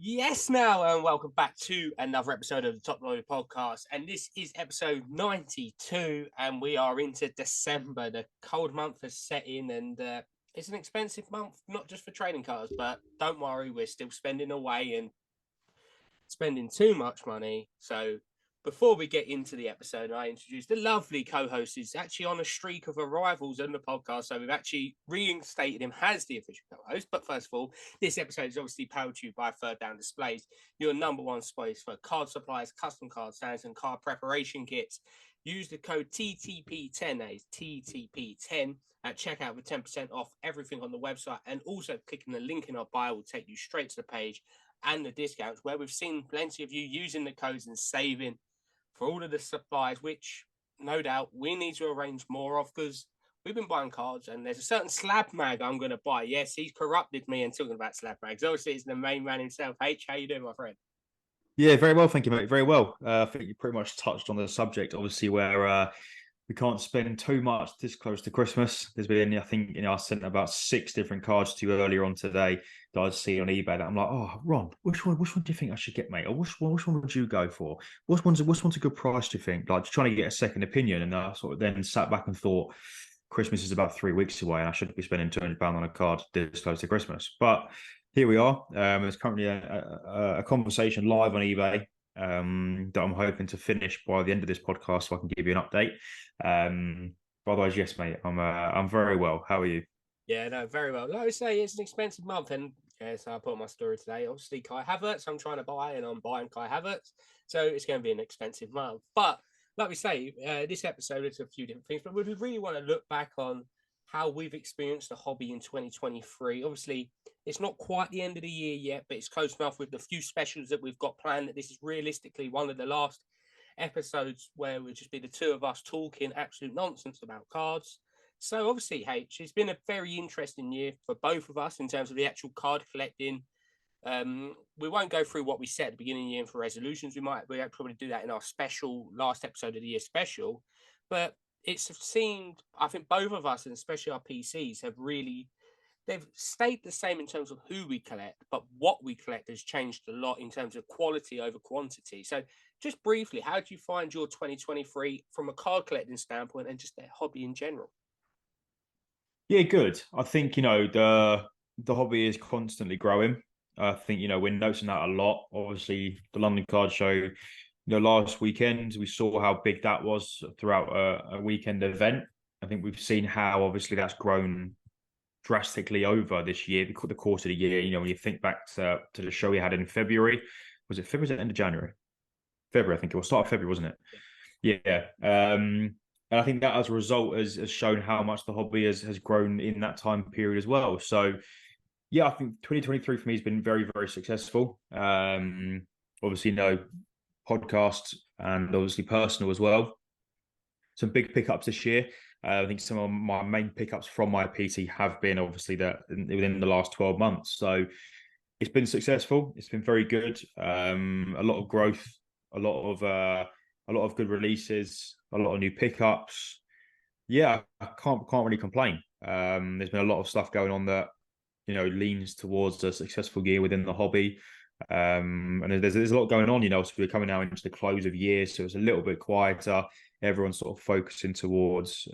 Yes, now, and welcome back to another episode of the Top Loader Podcast. And this is episode 92, and we are into December. The cold month has set in, and it's an expensive month, not just for trading cards, but don't worry, we're still spending away and spending too much money. So before we get into the episode, I introduced the lovely co-host who's actually on a streak of arrivals on the podcast. So we've actually reinstated him as the official co-host. But first of all, this episode is obviously powered to you by Third Down Displays, your number one space for card supplies, custom card stands, and card preparation kits. Use the code TTP10, that is TTP10, at checkout for 10% off everything on the website. And also clicking the link in our bio will take you straight to the page and the discounts, where we've seen plenty of you using the codes and saving for all of the supplies, which no doubt we need to arrange more of, because we've been buying cards and there's a certain slab mag I'm going to buy. Yes, he's corrupted me and talking about slab mags. Obviously, it's the main man himself. H, how you doing, my friend? Yeah, very well, thank you, mate. Very well. I think you pretty much touched on the subject, obviously, where we can't spend too much this close to Christmas. There's been, I think, I sent about 6 different cards to you earlier on today that I see on eBay that I'm like, oh, Ron, which one do you think I should get, mate? Or which one would you go for? Which one's a good price, do you think? Like, just trying to get a second opinion, and I sort of then sat back and thought, Christmas is about 3 weeks away, and I shouldn't be spending £200 on a card this close to Christmas. But here we are. There's currently a conversation live on eBay that I'm hoping to finish by the end of this podcast, so I can give you an update. But otherwise, yes, mate, I'm very well. How are you? Yeah, no, very well. Like I say, it's an expensive month, and yes, I put on my story today. Obviously, Kai Havertz, I'm trying to buy, and I'm buying Kai Havertz, so it's going to be an expensive month. But like we say, this episode is a few different things, but we really want to look back on how we've experienced the hobby in 2023. Obviously, it's not quite the end of the year yet, but it's close enough with the few specials that we've got planned that this is realistically one of the last episodes where we'll just be the two of us talking absolute nonsense about cards. So obviously, H, it's been a very interesting year for both of us in terms of the actual card collecting. We won't go through what we said at the beginning of the year for resolutions. We'll probably do that in our special last episode of the year special. But it's seemed, I think both of us, and especially our PCs, they've stayed the same in terms of who we collect, but what we collect has changed a lot in terms of quality over quantity. So just briefly, how do you find your 2023 from a card collecting standpoint and just their hobby in general? Yeah, good. I think the hobby is constantly growing. I think we're noticing that a lot. Obviously, the London Card Show, last weekend we saw how big that was throughout a weekend event. I think we've seen how obviously that's grown drastically over this year, the course of the year. When you think back to the show we had in February, was it February or the end of January? February, I think it was start of February, wasn't it? Yeah. And I think that as a result has shown how much the hobby has grown in that time period as well. So yeah, I think 2023 for me has been very, very successful. Obviously, podcast and obviously personal as well. Some big pickups this year. I think some of my main pickups from my PT have been obviously that within the last 12 months. So it's been successful. It's been very good. A lot of growth, a lot of good releases, a lot of new pickups. Yeah, I can't really complain. There's been a lot of stuff going on that leans towards a successful year within the hobby. And there's a lot going on. So we're coming now into the close of year, so it's a little bit quieter. Everyone's sort of focusing towards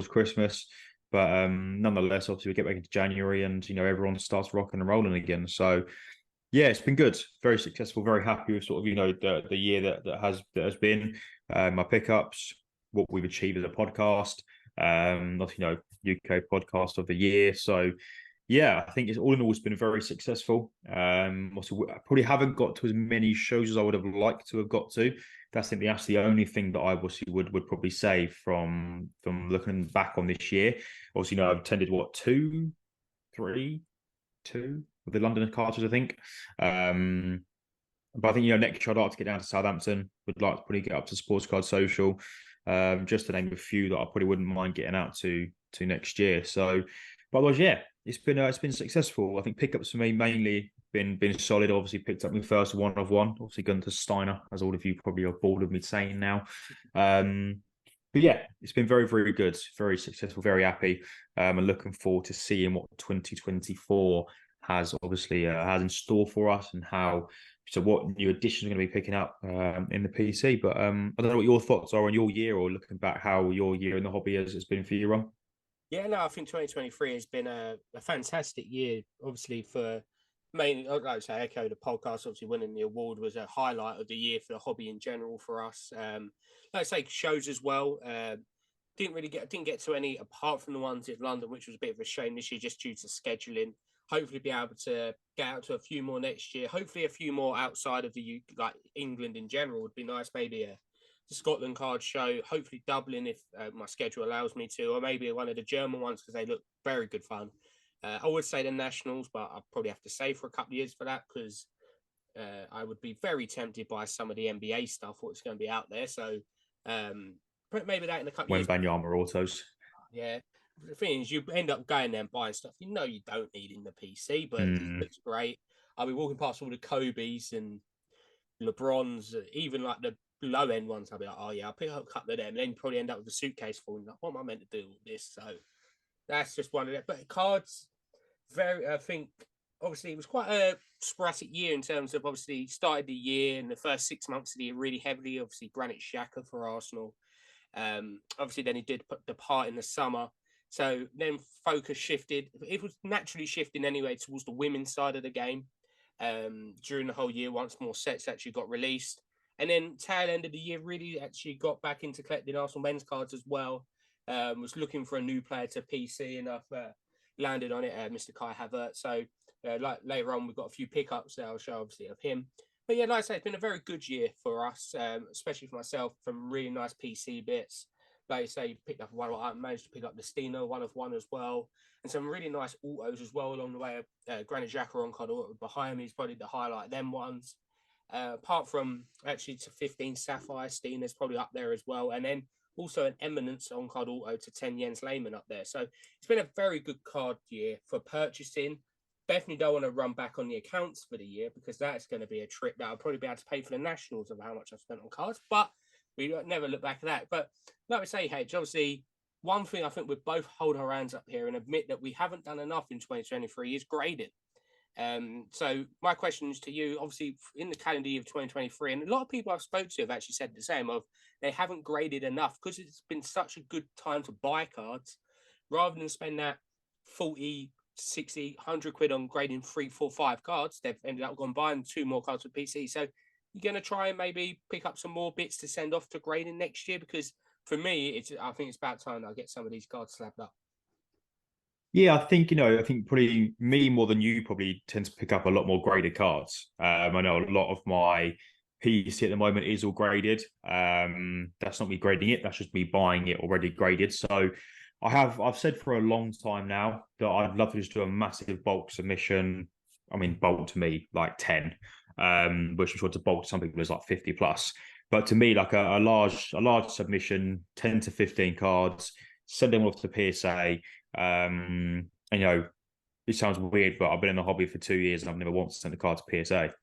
Christmas. But nonetheless, obviously we get back into January and everyone starts rocking and rolling again. So yeah, it's been good, very successful, very happy with sort of the year that has been. My pickups, what we've achieved as a podcast, UK podcast of the year. So yeah, I think it's all in all, it's been very successful. Also, I probably haven't got to as many shows as I would have liked to have got to. That's the only thing that I obviously would probably say from looking back on this year. Obviously, I've attended two of the London Carters, I think. But I think next year I'd like to get down to Southampton. Would like to probably get up to Sports Card Social. Just to name a few that I probably wouldn't mind getting out to next year. So, but otherwise, yeah, it's been successful. I think pickups for me mainly been solid. Obviously, picked up my first one of one. Obviously, Gunter Steiner, as all of you probably are bored of me saying now. But yeah, it's been very, very good, very successful, very happy. And looking forward to seeing what 2024 has obviously has in store for us, and what new additions are going to be picking up in the PC. But I don't know what your thoughts are on your year, or looking back how your year in the hobby has been for you, Ron. Yeah, no, I think 2023 has been a fantastic year, obviously, for mainly, I'd like to say, Echo, the podcast, obviously winning the award was a highlight of the year for the hobby in general for us. Like I say, shows as well. Didn't get to any apart from the ones in London, which was a bit of a shame this year just due to scheduling. Hopefully, be able to get out to a few more next year. Hopefully, a few more outside of the like England in general would be nice. Maybe the Scotland card show. Hopefully, Dublin if my schedule allows me to, or maybe one of the German ones because they look very good fun. I would say the Nationals, but I'll probably have to save for a couple of years for that because I would be very tempted by some of the NBA stuff, what's going to be out there. So maybe that in a couple of years. Wembanyama autos. Yeah. The thing is, you end up going there and buying stuff you don't need in the PC, but it looks great. I'll be walking past all the Kobe's and LeBrons, even like the low end ones. I'll be like, oh yeah, I'll pick up a couple of them. And then probably end up with a suitcase full. Like, what am I meant to do with this? So that's just one of them. But cards, I think, obviously, it was quite a sporadic year in terms of obviously started the year and the first 6 months of the year really heavily. Obviously, Granit Xhaka for Arsenal. Obviously, then he did depart in the summer. So then focus shifted. It was naturally shifting anyway towards the women's side of the game during the whole year once more sets actually got released. And then tail end of the year really actually got back into collecting Arsenal men's cards as well. Was looking for a new player to PC and I've landed on it, Mr. Kai Havertz. So like later on, we've got a few pickups that I'll show obviously of him. But yeah, like I say, it's been a very good year for us, especially for myself, from really nice PC bits. Like I say, picked up one. I managed to pick up the Steno one of one as well, and some really nice autos as well along the way. Granit Xhaka on card auto behind me is probably the highlight. Them ones, apart from actually to 15 Sapphire Steno's probably up there as well, and then also an Eminence on card auto to 10 Jens Lehmann up there. So it's been a very good card year for purchasing. Definitely don't want to run back on the accounts for the year because that's going to be a trip that I'll probably be able to pay for the nationals of how much I've spent on cards. But we never look back at that. But like we say, H, obviously, one thing I think we both hold our hands up here and admit that we haven't done enough in 2023 is grading. So my question is to you, obviously, in the calendar year of 2023, and a lot of people I've spoke to have actually said the same of they haven't graded enough because it's been such a good time to buy cards rather than spend that 40, 60, 100 quid on grading 3, 4, 5 cards. They've ended up going buying 2 more cards for PC. So you're going to try and maybe pick up some more bits to send off to grading next year? Because for me, I think it's about time that I get some of these cards slapped up. Yeah, I think, I think probably me more than you probably tend to pick up a lot more graded cards. I know a lot of my PC at the moment is all graded. That's not me grading it. That's just me buying it already graded. So I've said for a long time now that I'd love to just do a massive bulk submission. I mean, bulk to me, like 10, which I'm sure to bulk to some people is like 50 plus. But to me, like a large submission, 10 to 15 cards, send them off to PSA. And, it sounds weird, but I've been in the hobby for 2 years and I've never once sent a card to PSA.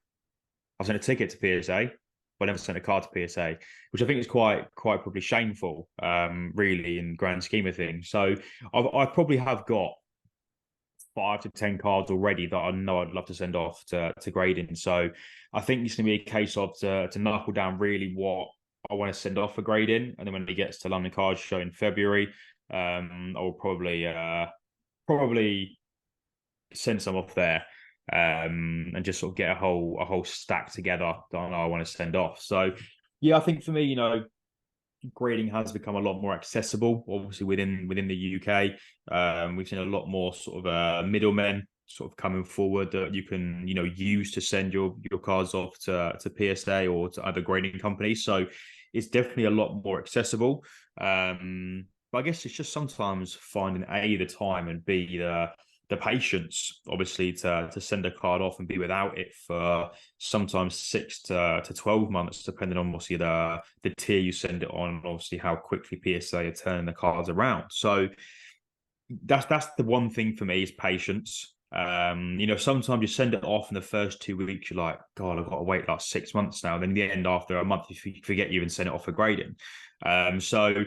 I've sent a ticket to PSA, but I never sent a card to PSA, which I think is quite probably shameful, really, in the grand scheme of things. So I probably have got 5 to 10 cards already that I know I'd love to send off to grading. So I think it's going to be a case of to knuckle down really what I want to send off for grading, and then when it gets to London Card Show in February, I will probably send some off there, and just sort of get a whole stack together that I know I want to send off. So yeah, I think for me, grading has become a lot more accessible, obviously within the UK. We've seen a lot more sort of middlemen sort of coming forward that you can use to send your cards off to PSA or to other grading companies. So it's definitely a lot more accessible. But I guess it's just sometimes finding A, the time, and B, the patience, obviously, to send a card off and be without it for sometimes 6 to 12 months, depending on obviously the tier you send it on, and obviously how quickly PSA are turning the cards around. So that's the one thing for me is patience. Sometimes you send it off in the first 2 weeks, you're like, God, I've got to wait like 6 months now. Then in the end, after a month, you forget you even send it off for grading. So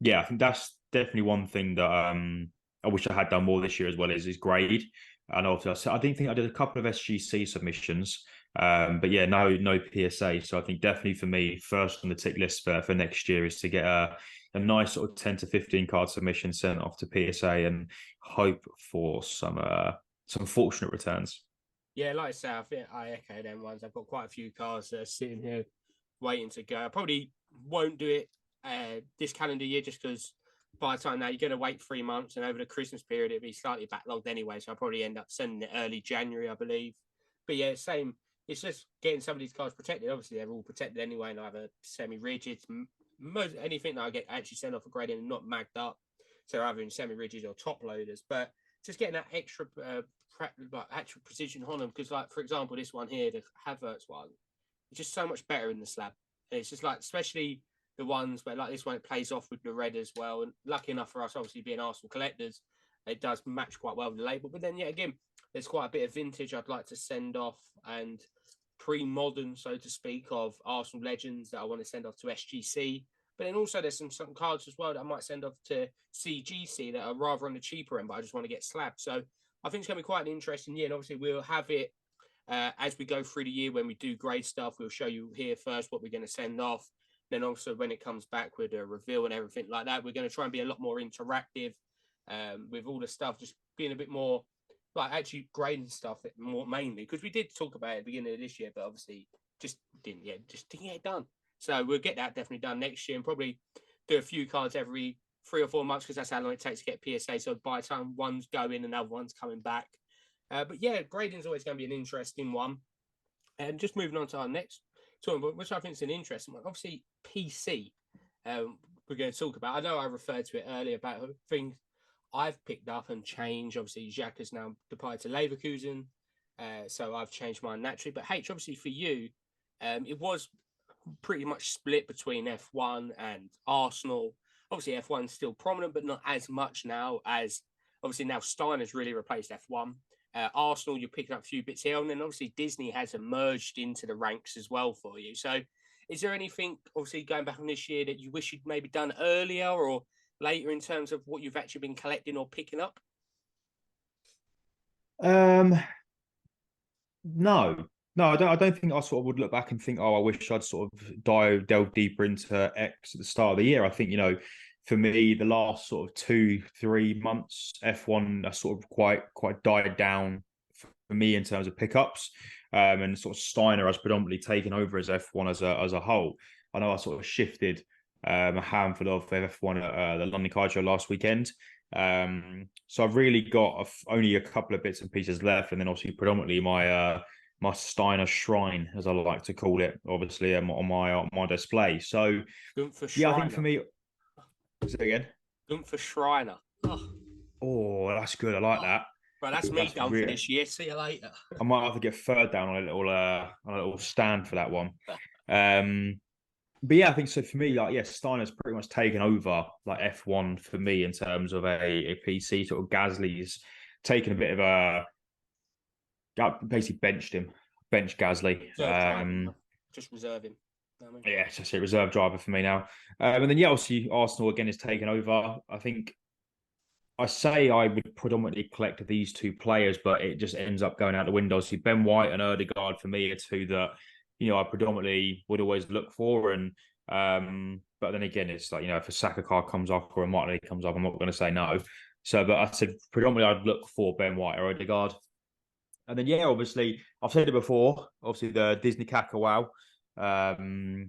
yeah, I think that's definitely one thing that I wish I had done more this year as well is grade. And obviously, I didn't think I did a couple of SGC submissions, but yeah, no PSA. So I think definitely for me, first on the tick list for next year is to get a nice sort of 10 to 15 card submission sent off to PSA and hope for some fortunate returns. Yeah, like I say, I think I echo them ones. I've got quite a few cards that are sitting here waiting to go. I probably won't do it this calendar year just because by the time now you're going to wait 3 months, and over the Christmas period it'll be slightly backlogged anyway. So I'll probably end up sending it early January, I believe. But yeah, same. It's just getting some of these cards protected. Obviously, they're all protected anyway, and either semi-rigid, most anything that I get actually sent off for grading and not magged up. So either in semi-rigid or top loaders, but just getting that extra like actual precision on them, because like for example this one here, the Havertz one, it's just so much better in the slab. And it's just like, especially the ones where like this one, it plays off with the red as well, and lucky enough for us, obviously being Arsenal collectors, it does match quite well with the label. But then yeah, again, there's quite a bit of vintage I'd like to send off, and pre-modern, so to speak, of Arsenal legends that I want to send off to SGC. But then also there's some cards as well that I might send off to CGC that are rather on the cheaper end, but I just want to get slabbed. So I think it's going to be quite an interesting year. And obviously we'll have it as we go through the year when we do grade stuff. We'll show you here first what we're going to send off. Then also when it comes back with a reveal and everything like that, we're going to try and be a lot more interactive with all the stuff, just being a bit more like actually grading stuff more mainly, because we did talk about it at the beginning of this year, but obviously just didn't get it done. So we'll get that definitely done next year, and probably do a few cards every 3 or 4 months, because that's how long it takes to get PSA. So by the time one's going, another one's coming back. But yeah, grading's always going to be an interesting one. And just moving on to our next tournament, which I think is an interesting one. Obviously, PC. We're going to talk about. I know I referred to it earlier about things I've picked up and changed. Obviously, Jacques has now departed to Leverkusen, so I've changed mine naturally. But H, obviously for you, it was pretty much split between F1 and Arsenal. Obviously, F1 is still prominent, but not as much now, as obviously now Steiner's really replaced F1. Arsenal, you're picking up a few bits here, and then obviously Disney has emerged into the ranks as well for you. So is there anything, obviously going back on this year, that you wish you'd maybe done earlier or later in terms of what you've actually been collecting or picking up? No, I don't think I sort of would look back and think, oh, I wish I'd sort of delved deeper into X at the start of the year. I think, for me, the last sort of 2-3 months, F1 are sort of quite died down for me in terms of pickups. And sort of Steiner has predominantly taken over as F1 as a whole. I know I sort of shifted a handful of F1 at the London Car Show last weekend. So I've really got only a couple of bits and pieces left, and then obviously predominantly my Steiner shrine, as I like to call it, obviously on my display. So yeah, I think for me, say again. Gunther Schreiner. Oh, that's good. I like that. Right, that's me done for this year. See you later. I might have to get third down on a little stand for that one. But yeah, I think so for me, like, yeah, Steiner's pretty much taken over like F1 for me in terms of a PC. Sort of Gasly's taken a bit of basically benched Gasly. Just reserve him. Yeah, it's just a reserve driver for me now. And then yeah, obviously Arsenal again is taken over. I think I say I would predominantly collect these two players, but it just ends up going out the window. So Ben White and Ødegaard for me are two that I predominantly would always look for. And but then again, it's like, if a Saka card comes up or a Martinelli comes up, I'm not going to say no. So, but I said predominantly I'd look for Ben White or Ødegaard. And then yeah, obviously I've said it before. Obviously the Disney Kaka Wow. Obviously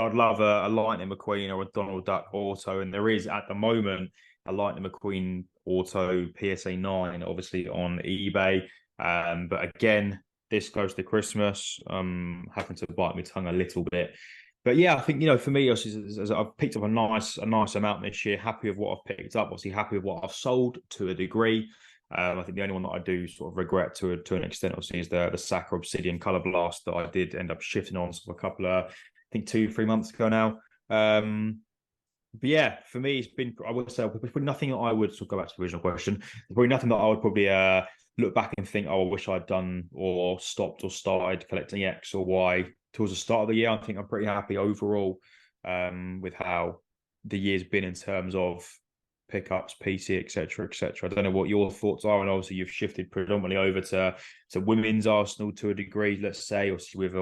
I'd love a Lightning McQueen or a Donald Duck auto, and there is at the moment a Lightning McQueen auto PSA 9, obviously on eBay. But again, this goes to Christmas. Having to bite my tongue a little bit. But yeah, I think, for me, as I've picked up a nice amount this year. Happy with what I've picked up. Obviously, happy with what I've sold to a degree. I think the only one that I do sort of regret to an extent, obviously, is the Saka Obsidian Color Blast that I did end up shifting on for a couple of, I think 2-3 months ago now. But yeah, for me, it's been, I would say, probably nothing that I would, so go back to the original question, probably nothing that I would probably look back and think, oh, I wish I'd done or stopped or started collecting X or Y towards the start of the year. I think I'm pretty happy overall with how the year's been in terms of pickups, PC, etc., etc. I don't know what your thoughts are, and obviously you've shifted predominantly over to women's Arsenal to a degree, let's say, obviously with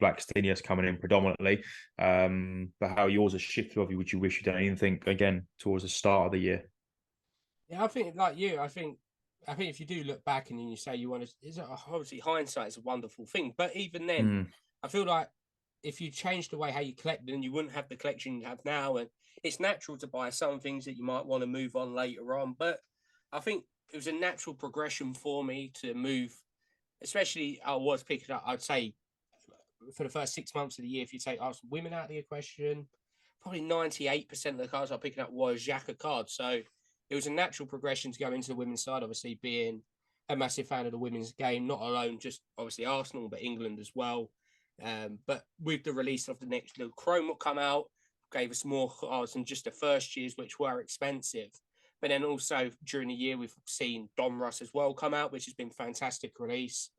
Blackstenius coming in predominantly. But how yours has shifted, obviously, would you wish you'd done anything again towards the start of the year? Yeah, I think like you, I think if you do look back and you say you want to, obviously hindsight is a wonderful thing, but even then, Mm, I feel like if you change the way how you collect, then you wouldn't have the collection you have now, and it's natural to buy some things that you might want to move on later on. But I think it was a natural progression for me to move, especially I was picking up. I'd say for the first 6 months of the year, if you take Arsenal women out of the equation, probably 98% of the cards I was picking up was Xhaka cards. So it was a natural progression to go into the women's side, obviously being a massive fan of the women's game, not alone just obviously Arsenal, but England as well. But with the release of the next little Chrome will come out, gave us more cards than just the first years, which were expensive. But then also during the year, we've seen Donruss as well come out, which has been fantastic release.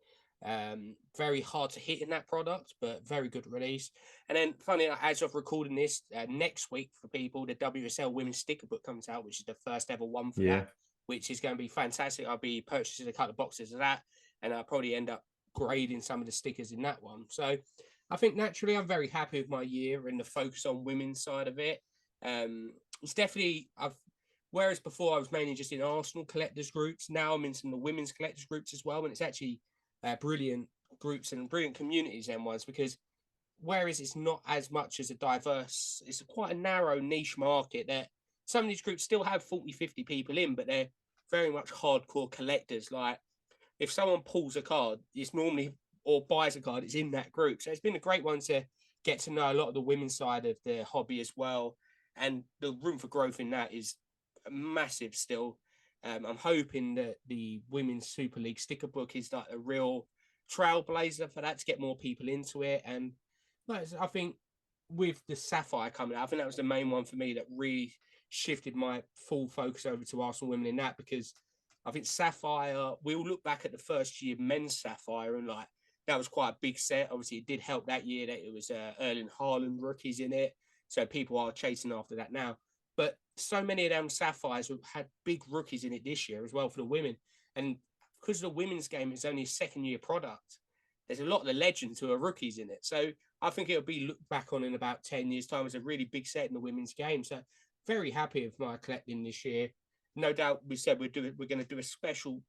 Very hard to hit in that product, but very good release. And then, funny as of recording this, next week for people, the WSL Women's Sticker Book comes out, which is the first ever one for yeah. that, which is going to be fantastic. I'll be purchasing a couple of boxes of that, and I'll probably end up grading some of the stickers in that one. So I think naturally I'm very happy with my year and the focus on women's side of it. It's definitely whereas before I was mainly just in Arsenal collectors groups, now I'm in some of the women's collectors groups as well, and it's actually brilliant groups and brilliant communities and ones because whereas it's not as much as a diverse, it's quite a narrow niche market that some of these groups still have 40, 50 people in, but they're very much hardcore collectors. Like if someone pulls a card, it's normally or buys a card, it's in that group. So it's been a great one to get to know a lot of the women's side of the hobby as well. And the room for growth in that is massive still. I'm hoping that the Women's Super League sticker book is like a real trailblazer for that to get more people into it. And I think with the Sapphire coming out, I think that was the main one for me that really shifted my full focus over to Arsenal women in that because I think Sapphire, we'll look back at the first year men's Sapphire and like that was quite a big set. Obviously, it did help that year that it was Erling Haaland rookies in it. So people are chasing after that now. But so many of them Sapphires had big rookies in it this year as well for the women. And because the women's game is only a second year product, there's a lot of the legends who are rookies in it. So I think it'll be looked back on in about 10 years' time as a really big set in the women's game. So very happy with my collecting this year. No doubt we said we're going to do a special,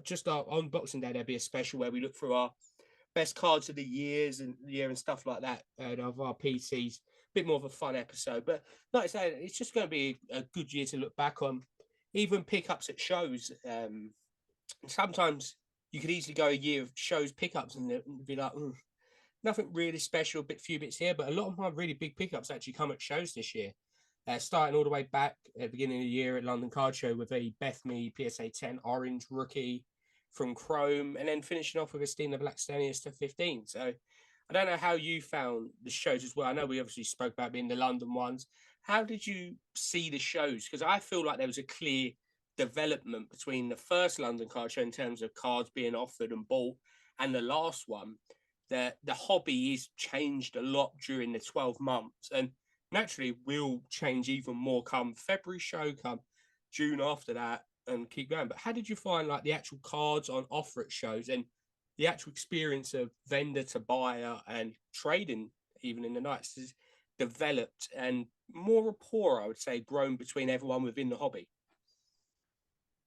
just on Boxing Day, there'll be a special where we look through our best cards of the year and stuff like that of our PCs. Bit more of a fun episode, but like I say, it's just going to be a good year to look back on. Even pickups at shows. Sometimes you could easily go a year of shows pickups and be like, nothing really special, few bits here, but a lot of my really big pickups actually come at shows this year. Starting all the way back at the beginning of the year at London Card Show with a Bethme PSA 10 orange rookie from Chrome, and then finishing off with a Stina Blackstenius to 15. So I don't know how you found the shows as well. I know we obviously spoke about being the London ones. How did you see the shows? Because I feel like there was a clear development between the first London Card Show in terms of cards being offered and bought and the last one. The hobby is changed a lot during the 12 months and naturally will change even more come February show, come June after that and keep going. But how did you find like the actual cards on offer at shows and the actual experience of vendor to buyer and trading even in the nights has developed and more rapport, I would say, grown between everyone within the hobby?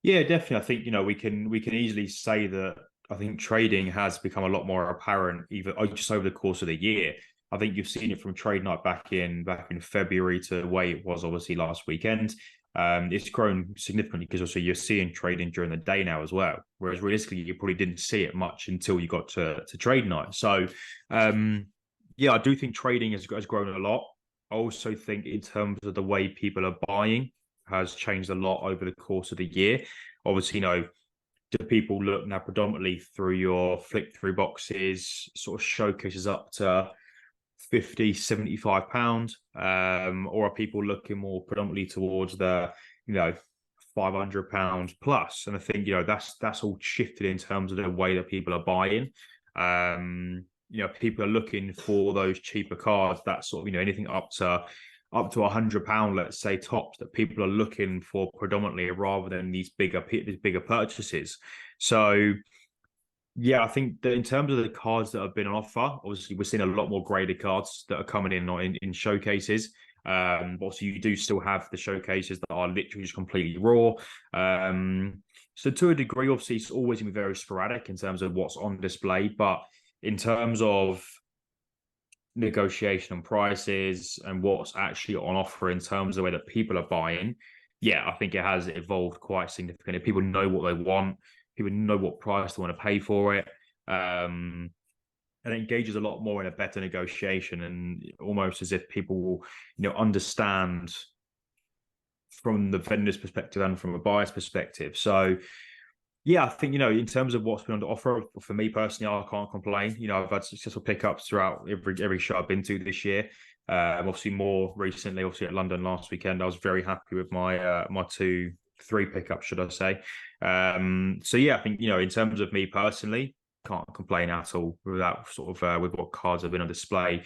Yeah, definitely. I think we can easily say that I think trading has become a lot more apparent even just over the course of the year. I think you've seen it from trade night back in February to the way it was obviously last weekend. It's grown significantly because also you're seeing trading during the day now as well. Whereas realistically, you probably didn't see it much until you got to trade night. So, yeah, I do think trading has grown a lot. I also think in terms of the way people are buying has changed a lot over the course of the year. Obviously, do people look now predominantly through your flick through boxes, sort of showcases up to 50, £75, or are people looking more predominantly towards the, £500 plus? And I think, that's all shifted in terms of the way that people are buying. People are looking for those cheaper cards that sort of, anything up to up to £100, let's say tops, that people are looking for predominantly, rather than these bigger purchases. So yeah, I think that in terms of the cards that have been on offer, obviously we're seeing a lot more graded cards that are coming in showcases. Obviously, you do still have the showcases that are literally just completely raw. So to a degree, obviously, it's always going to be very sporadic in terms of what's on display. But in terms of negotiation and prices and what's actually on offer in terms of the way that people are buying, yeah, I think it has evolved quite significantly. People know what they want. People know what price they want to pay for it. And it engages a lot more in a better negotiation, and almost as if people will, understand from the vendor's perspective and from a buyer's perspective. So yeah, I think, in terms of what's been on the offer, for me personally, I can't complain. I've had successful pickups throughout every show I've been to this year. Obviously more recently, obviously at London last weekend, I was very happy with my 3 pickups, should I say. So yeah, I think, in terms of me personally, can't complain at all with that sort of with what cards have been on display.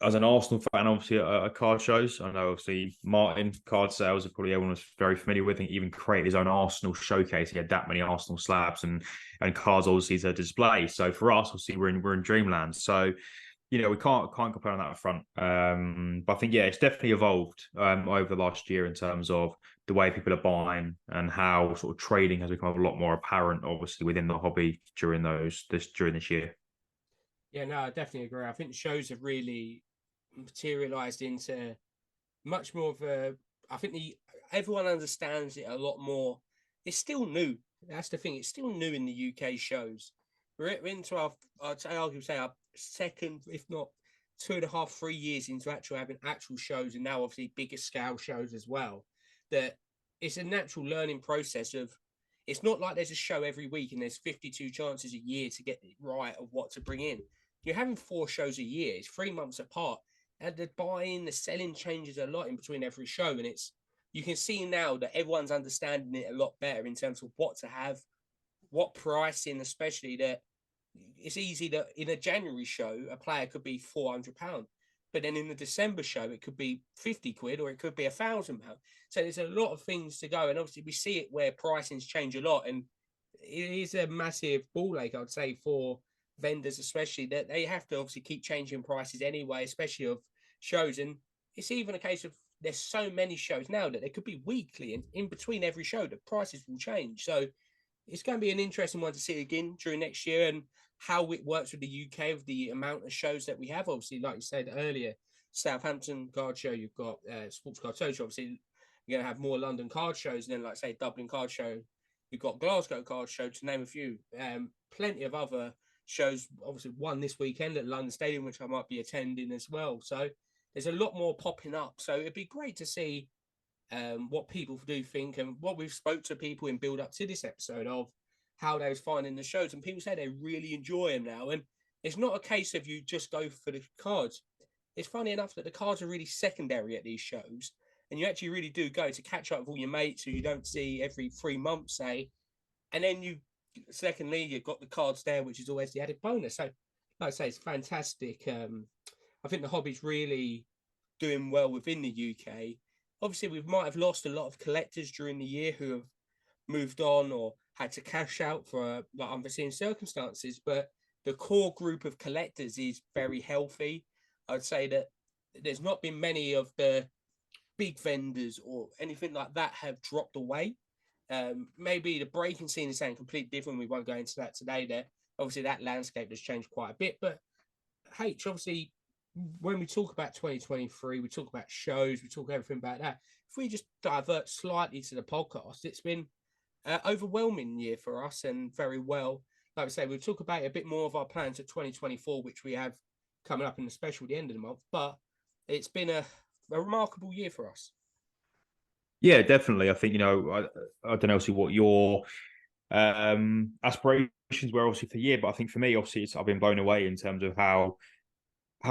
As an Arsenal fan, obviously at card shows, I know obviously Martin card sales are probably everyone was very familiar with, and even created his own Arsenal showcase. He had that many Arsenal slabs and cards obviously to display. So for us, obviously we're in dreamland. So we can't complain on that front. But I think it's definitely evolved over the last year in terms of the way people are buying and how sort of trading has become a lot more apparent, obviously within the hobby during this year. Yeah, no, I definitely agree. I think the shows have really materialized into much more of a. I think everyone understands it a lot more. It's still new. That's the thing. It's still new in the UK shows. We're into I'd say our second, if not 2.5, 3 years into having actual shows, and now obviously bigger scale shows as well. That it's a natural learning process of. It's not like there's a show every week and there's 52 chances a year to get it right of what to bring in. You're having 4 shows a year. It's 3 months apart. And the buying, the selling changes a lot in between every show. And you can see now that everyone's understanding it a lot better in terms of what to have, what pricing, especially that it's easy that in a January show, a player could be £400. But then in the December show, it could be 50 quid or it could be £1,000. So there's a lot of things to go. And obviously we see it where pricings change a lot. And it is a massive ball ache, I'd say, for vendors, especially that they have to obviously keep changing prices anyway, especially of shows. And it's even a case of there's so many shows now that they could be weekly, and in between every show, the prices will change. So it's going to be an interesting one to see again during next year, and how it works with the UK with the amount of shows that we have. Obviously, like you said earlier, Southampton card show, you've got Sports Card Social. Obviously, you're going to have more London card shows, and then, like say, Dublin card show. You've got Glasgow card show, to name a few. Plenty of other shows. Obviously, one this weekend at London Stadium, which I might be attending as well. So there's a lot more popping up. So it'd be great to see what people do think, and what we've spoke to people in build up to this episode of how they was finding the shows, and people say they really enjoy them now. And it's not a case of you just go for the cards. It's funny enough that the cards are really secondary at these shows, and you actually really do go to catch up with all your mates who you don't see every 3 months, say. And then secondly, you've got the cards there, which is always the added bonus. So, like I say, it's fantastic. I think the hobby's really doing well within the UK. Obviously, we might have lost a lot of collectors during the year who have moved on or had to cash out for unforeseen circumstances, but the core group of collectors is very healthy. I'd say that there's not been many of the big vendors or anything like that have dropped away. Maybe the breaking scene is something completely different. We won't go into that today. There, obviously, that landscape has changed quite a bit. But H, obviously, when we talk about 2023, we talk about shows, we talk everything about that. If we just divert slightly to the podcast, it's been overwhelming year for us, and very well. Like I say, we'll talk about a bit more of our plans for 2024, which we have coming up in the special at the end of the month. But it's been a remarkable year for us. Yeah, definitely. I think, I don't know obviously what your aspirations were obviously for the year, but I think for me, obviously, I've been blown away in terms of how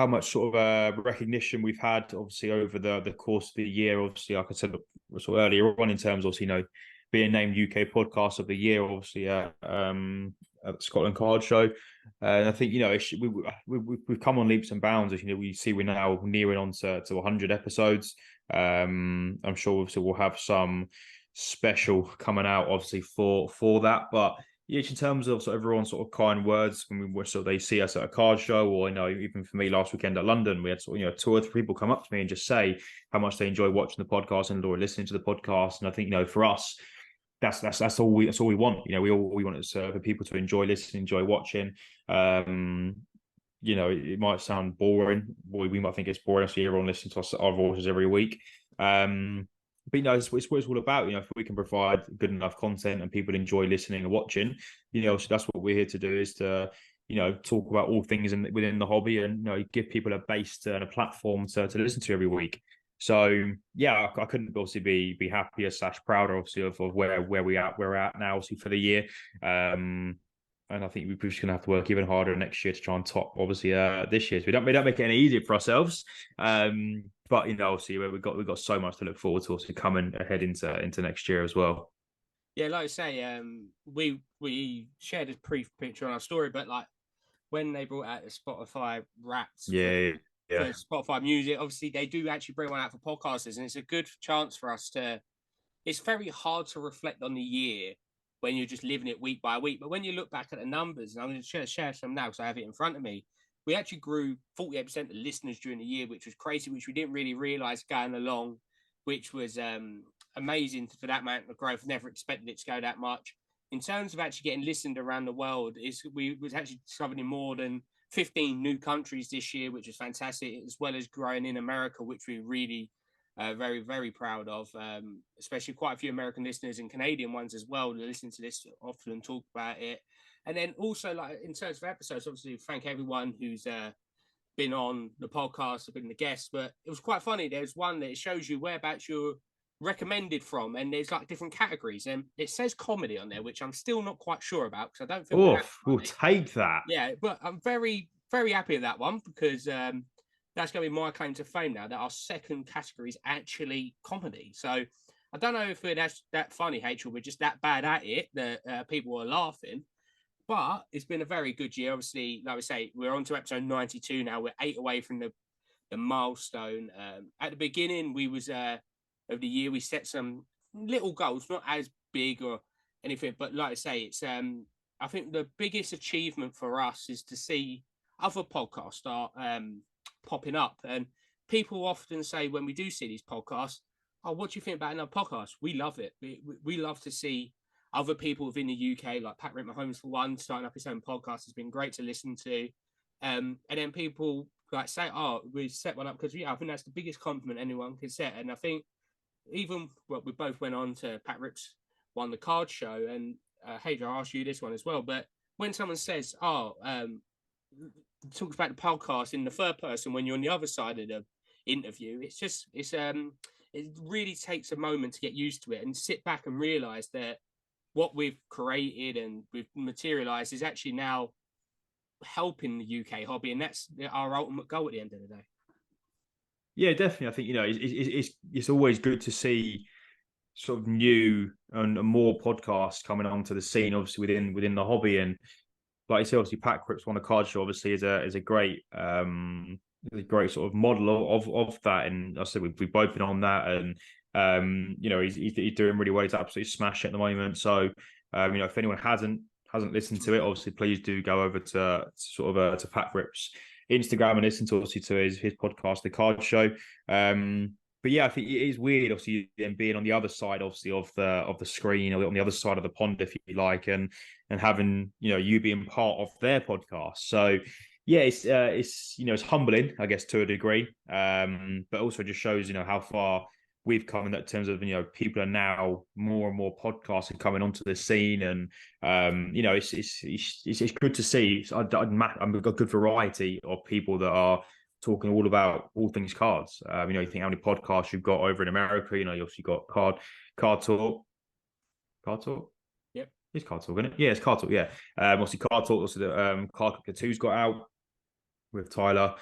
much sort of recognition we've had, obviously, over the course of the year. Obviously, like I said sort of earlier on, in terms of, being named UK Podcast of the Year, obviously, at the Scotland Card Show. And I think, we've come on leaps and bounds. As we see, we're now nearing on to 100 episodes. I'm sure we'll have some special coming out, obviously, for that. But yeah, in terms of sort of everyone's sort of kind words when they see us at a card show, or even for me last weekend at London, we had two or three people come up to me and just say how much they enjoy watching the podcast or listening to the podcast. And I think for us, that's all we want. We want is for people to enjoy listening, enjoy watching. It might sound boring. We might think it's boring to see everyone listening to our voices every week. But it's what it's all about. If we can provide good enough content and people enjoy listening and watching, so that's what we're here to do, is to talk about all things within the hobby, and give people a base and a platform to listen to every week. So yeah, I couldn't obviously be happier / prouder obviously of where we're at now obviously for the year. And I think we're just going to have to work even harder next year to try and top obviously this year. So we don't make it any easier for ourselves. But obviously we've got so much to look forward to also coming ahead into next year as well. Yeah, like I say, we shared a brief picture on our story, but like when they brought out the Spotify Wrapped for Spotify Music, obviously they do actually bring one out for podcasters, and it's a good chance for us to. It's very hard to reflect on the year when you're just living it week by week, but when you look back at the numbers, and I'm going to share some now because I have it in front of me, we actually grew 48% of listeners during the year, which was crazy, which we didn't really realize going along, which was amazing for that amount of growth. Never expected it to go that much. In terms of actually getting listened around the world, we was actually discovered in more than 15 new countries this year, which is fantastic, as well as growing in America, which we really very, very proud of, especially quite a few American listeners and Canadian ones as well that listen to this often talk about it. And then also, like in terms of episodes, obviously thank everyone who's been on the podcast, been the guests, but it was quite funny. There's one that shows you whereabouts you're recommended from, and there's like different categories, and it says comedy on there, which I'm still not quite sure about because I don't think we'll take that. Yeah, but I'm very, very happy with that one because that's going to be my claim to fame now, that our second category is actually comedy. So I don't know if that's that funny, Rachel. We're just that bad at it that people are laughing. But it's been a very good year. Obviously, like we say, we're on to episode 92 now. We're 8 away from the milestone. At the beginning, we was of the year, we set some little goals, not as big or anything, but like I say, it's I think the biggest achievement for us is to see other podcasts start popping up. And people often say when we do see these podcasts, oh, what do you think about another podcast? We love it. We love to see other people within the UK, like Patrick Mahomes for one, starting up his own podcast has been great to listen to. And then people like say, oh, we set one up because I think that's the biggest compliment anyone can set. And I think even we both went on to Pat Rips won the card show, and Hadra, I'll ask you this one as well. But when someone says, oh, talks about the podcast in the third person when you're on the other side of the interview, it really takes a moment to get used to it and sit back and realize that what we've created and we've materialized is actually now helping the UK hobby, and that's our ultimate goal at the end of the day. Yeah, definitely. I think it's always good to see sort of new and more podcasts coming onto the scene, obviously within the hobby. And like you said, obviously Pat Cripps won a card show, obviously is a great sort of model of that. And I said we've both been on that, and he's doing really well. He's absolutely smashing at the moment. So if anyone hasn't listened to it, obviously please do go over to Pat Cripps Instagram and listen to obviously to his podcast, The Card Show. But yeah, I think it is weird, obviously, then being on the other side, obviously, of the screen, or on the other side of the pond, if you like, and having you being part of their podcast. So yeah, it's humbling, I guess, to a degree, but also just shows how far we've come in that terms of people are now more and more podcasts are coming onto the scene, and it's good to see. I'm a good variety of people that are talking all about all things cards. You think how many podcasts you've got over in America. You obviously got Card Talk. Yep, it's Card Talk, isn't it? Yeah, it's Card Talk. Yeah, obviously Card Talk. Also, the Card Clicker 2's got out with Tyler.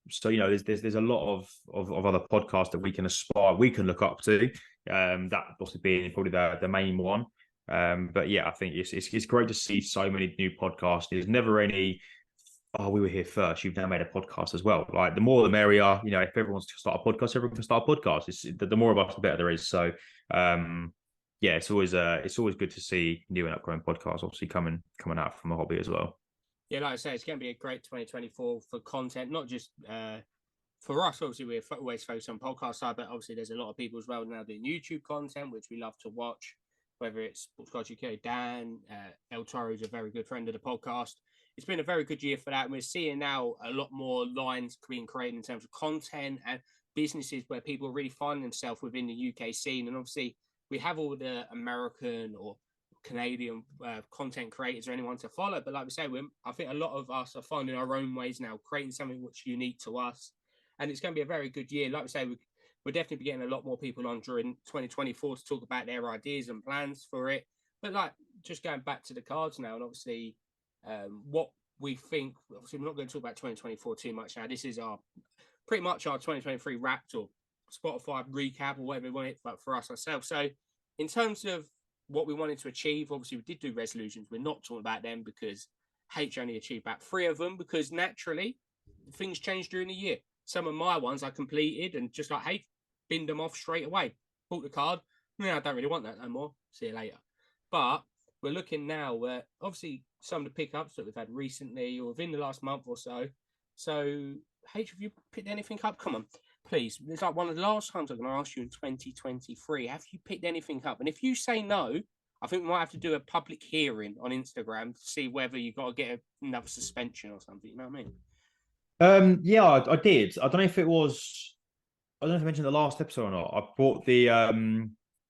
So there's a lot of other podcasts that we can look up to. That obviously being probably the main one. But yeah, I think it's great to see so many new podcasts. There's never any, oh, we were here first. You've now made a podcast as well. Like the more the merrier. You know, if everyone wants to start a podcast, everyone can start a podcast. The more of us, the better there is. So, yeah, it's always good to see new and upgrowing podcasts obviously coming out from the hobby as well. Yeah, like I say, it's going to be a great 2024 for content, not just for us. Obviously, we're always focused on podcast side, but obviously there's a lot of people as well now doing YouTube content, which we love to watch. Whether it's Sports Card UK, Dan, El Toro is a very good friend of the podcast. It's been a very good year for that. And we're seeing now a lot more lines being created in terms of content and businesses where people really find themselves within the UK scene. And obviously, we have all the American or Canadian content creators or anyone to follow. But like we say, I think a lot of us are finding our own ways now, creating something which is unique to us. And it's going to be a very good year. Like we say, we'll definitely be getting a lot more people on during 2024 to talk about their ideas and plans for it. But like just going back to the cards now, and obviously what we think, obviously we're not going to talk about 2024 too much now. This is pretty much our 2023 wrapped or Spotify recap or whatever we want it for us ourselves. So in terms of what we wanted to achieve, obviously we did do resolutions. We're not talking about them because H only achieved about 3 of them because naturally things change during the year. Some of my ones I completed and just like H binned them off straight away. Bought the card. I don't really want that no more. See you later. But we're looking now where obviously some of the pickups that we've had recently or within the last month or so. So H, have you picked anything up? Come on, please. It's like one of the last times I'm going to ask you in 2023. Have you picked anything up? And if you say no, I think we might have to do a public hearing on Instagram to see whether you got to get another suspension or something. You know what I mean? Yeah, I did. I don't know if it was. I don't know if I mentioned the last episode or not. I bought the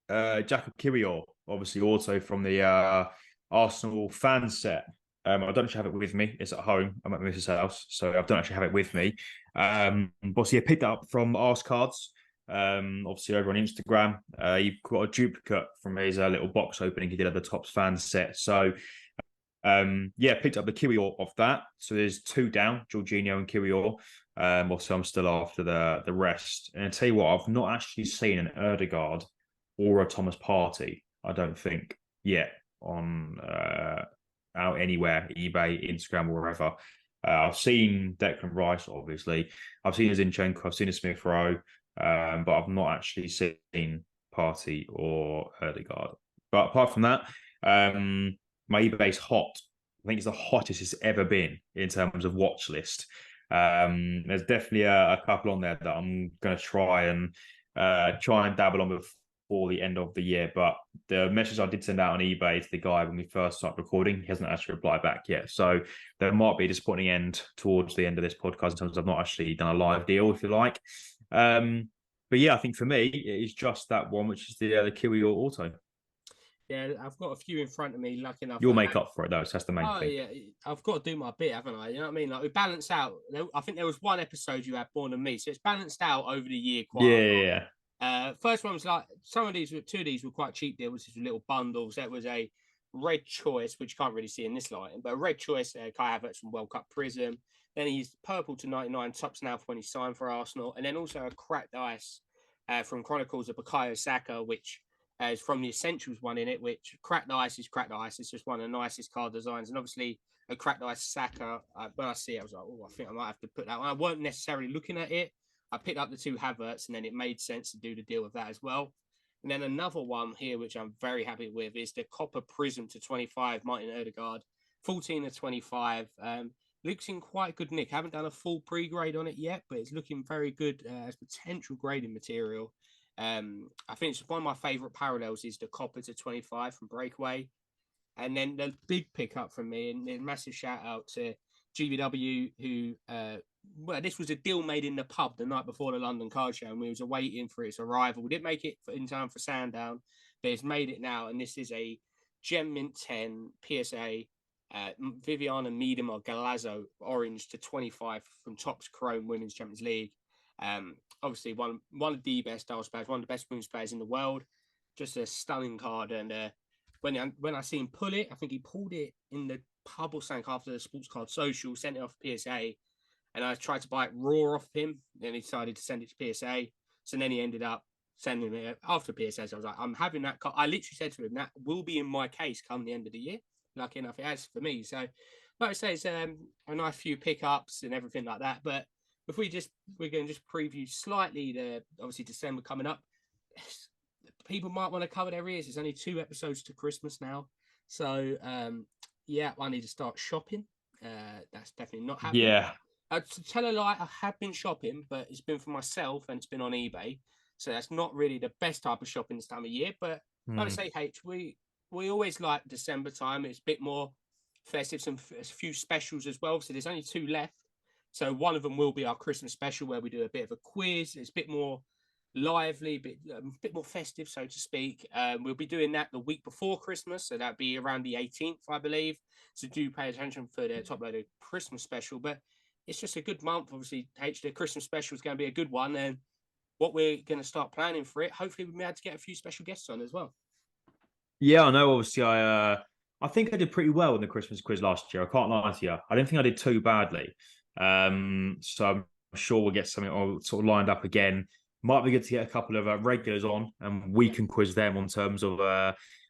Jakob Kiwior, obviously also from the Arsenal fan set. I don't actually have it with me. It's at home. I'm at Mrs. house, so I don't actually have it with me. But yeah, picked it up from Arse Cards. Obviously over on Instagram. You've got a duplicate from his little box opening he did at the Topps fan set. So yeah, picked up the Kiwior of that. So there's 2 down, Jorginho and Kiwior. Also, I'm still after the rest. And I tell you what, I've not actually seen an Erdegaard or a Thomas Partey, I don't think, yet on out anywhere, eBay, Instagram, or wherever. I've seen Declan Rice, obviously. I've seen a Zinchenko, I've seen a Smith Rowe, but I've not actually seen Partey or Erdegaard. But apart from that, my eBay's hot. I think it's the hottest it's ever been in terms of watch list. There's definitely a couple on there that I'm going to try and dabble on before the end of the year. But the message I did send out on eBay to the guy when we first started recording, he hasn't actually replied back yet. So there might be a disappointing end towards the end of this podcast in terms of I've not actually done a live deal, if you like. But yeah, I think for me, it's just that one, which is the Kiwior Auto. Yeah, I've got a few in front of me. Lucky enough, you'll make up for it though. So that's the main thing. Yeah, I've got to do my bit, haven't I? You know what I mean? Like we balance out. I think there was one episode you had Born and Me, so it's balanced out over the year quite. Yeah. First one was like two of these were quite cheap deals, which were little bundles. That was a red choice, which you can't really see in this lighting, but a red choice, Kai Havertz from World Cup Prism. Then he's purple to 99, Topps now when he signed for Arsenal, and then also a cracked ice from Chronicles of Bukayo Saka, which is from the Essentials one in it, which cracked ice is cracked ice. It's just one of the nicest card designs, and obviously a cracked ice Saka. When I see it, I was like, oh, I think I might have to put that one. I weren't necessarily looking at it. I picked up the 2 Havertz, and then it made sense to do the deal with that as well. And then another one here, which I'm very happy with, is the Copper Prism to 25, Martin Erdegaard, 14 to 25. Looks in quite good nick. Haven't done a full pre-grade on it yet, but it's looking very good as potential grading material. I think it's one of my favourite parallels is the Copper to 25 from Breakaway. And then the big pickup from me, and a massive shout out to GBW, who, this was a deal made in the pub the night before the London Card Show, and we was waiting for its arrival. We didn't make it in time for Sandown, but it's made it now, and this is a Gem Mint 10 PSA Viviana Miedema or Galazzo orange to 25 from Topps Chrome Women's Champions League. Obviously one of the best Dulles players, one of the best women's players in the world. Just a stunning card, and when I see him pull it, I think he pulled it in the pub or something after the Sports Card Social, sent it off PSA, and I tried to buy it raw off him, then he decided to send it to PSA. So then he ended up sending me after PSS. I was like, I'm having that car. I literally said to him, that will be in my case come the end of the year. Lucky enough, it has for me. So, like I say, it's a nice few pickups and everything like that. But if we're going to just preview slightly the obviously December coming up. People might want to cover their ears. There's only 2 episodes to Christmas now. So, yeah, I need to start shopping. That's definitely not happening. Yeah. To tell a lie, I have been shopping, but it's been for myself and it's been on eBay. So that's not really the best type of shopping this time of year. But like I say, H, we always like December time. It's a bit more festive, a few specials as well. So there's only 2 left. So one of them will be our Christmas special where we do a bit of a quiz. It's a bit more lively, a bit more festive, so to speak. We'll be doing that the week before Christmas, so that'll be around the 18th, I believe. So do pay attention for the top loaded Christmas special. But it's just a good month. Obviously, the Christmas special is going to be a good one, and what we're going to start planning for it. Hopefully, we'll be able to get a few special guests on as well. Yeah, I know. Obviously, I think I did pretty well in the Christmas quiz last year. I can't lie to you. I don't think I did too badly. So I'm sure we'll get something all sort of lined up again. Might be good to get a couple of regulars on, and we can quiz them on terms of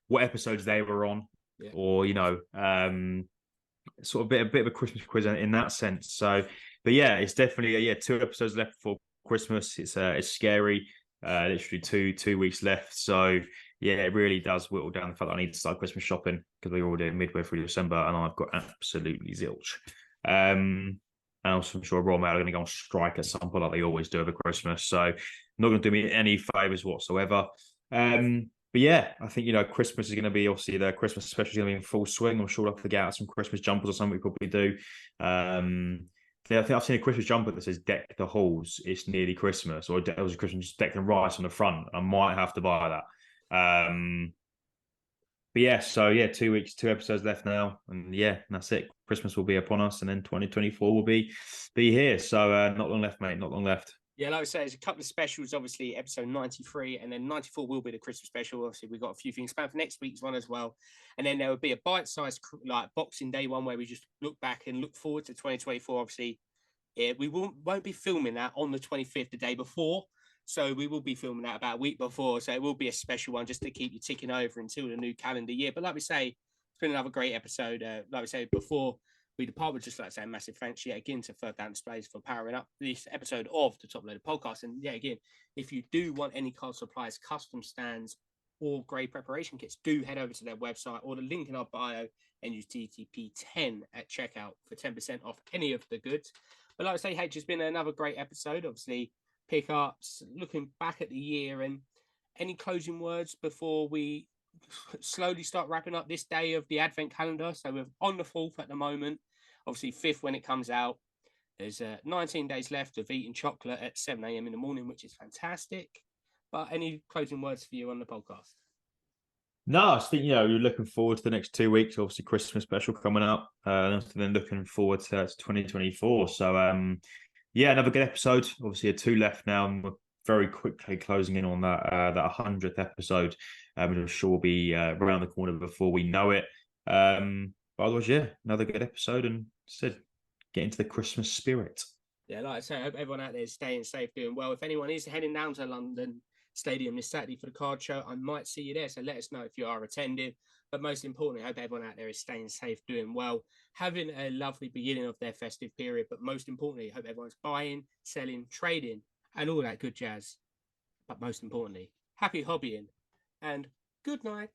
what episodes they were on, or sort of a bit of a Christmas quiz in that sense. So, but yeah, it's definitely 2 episodes left for Christmas. It's scary. Literally two weeks left. So yeah, it really does whittle down the fact that I need to start Christmas shopping because we're already midway through December and I've got absolutely zilch. And also, I'm sure Royal Mail are going to go on strike at some point like they always do over Christmas. So not going to do me any favours whatsoever. But yeah, I think, Christmas is going to be, obviously, the Christmas special is going to be in full swing. I'm sure we'll have to get out some Christmas jumpers or something we probably do. I think I've seen a Christmas jumper that says "Deck the Halls, it's nearly Christmas," or "It was Christmas deck and rice" on the front. I might have to buy that. But yeah, so yeah, 2 weeks, 2 episodes left now, and yeah, that's it. Christmas will be upon us, and then 2024 will be here. So not long left, mate. Not long left. Yeah, like I say, there's a couple of specials. Obviously, episode 93, and then 94 will be the Christmas special. Obviously, we've got a few things planned for next week's one as well. And then there will be a bite-sized like Boxing Day one where we just look back and look forward to 2024. Obviously, we won't be filming that on the 25th, the day before. So we will be filming that about a week before. So it will be a special one just to keep you ticking over until the new calendar year. But like we say, it's been another great episode. Like we say, before we depart, we'd just like to say a massive thanks yet again to Third Down Displays for powering up this episode of the Top Loader Podcast. And yeah, again, if you do want any card supplies, custom stands, or grade preparation kits, do head over to their website or the link in our bio and use TTP10 at checkout for 10% off any of the goods. But like I say, H, it's been another great episode. Obviously, pickups, looking back at the year, and any closing words before we slowly start wrapping up this day of the Advent calendar. So we're on the 4th at the moment, obviously 5th when it comes out. There's 19 days left of eating chocolate at 7 a.m. in the morning, which is fantastic. But any closing words for you on the podcast? No, I think, you're looking forward to the next 2 weeks. Obviously, Christmas special coming up, and then looking forward to 2024. So, yeah, another good episode. Obviously, 2 left now, and we're very quickly closing in on that 100th episode. I'm sure we'll be around the corner before we know it. But otherwise, yeah, another good episode, and get into the Christmas spirit. Yeah, like I say, I hope everyone out there is staying safe, doing well. If anyone is heading down to London Stadium this Saturday for the card show, I might see you there. So let us know if you are attending. But most importantly, I hope everyone out there is staying safe, doing well, having a lovely beginning of their festive period. But most importantly, I hope everyone's buying, selling, trading, and all that good jazz. But most importantly, happy hobbying and good night.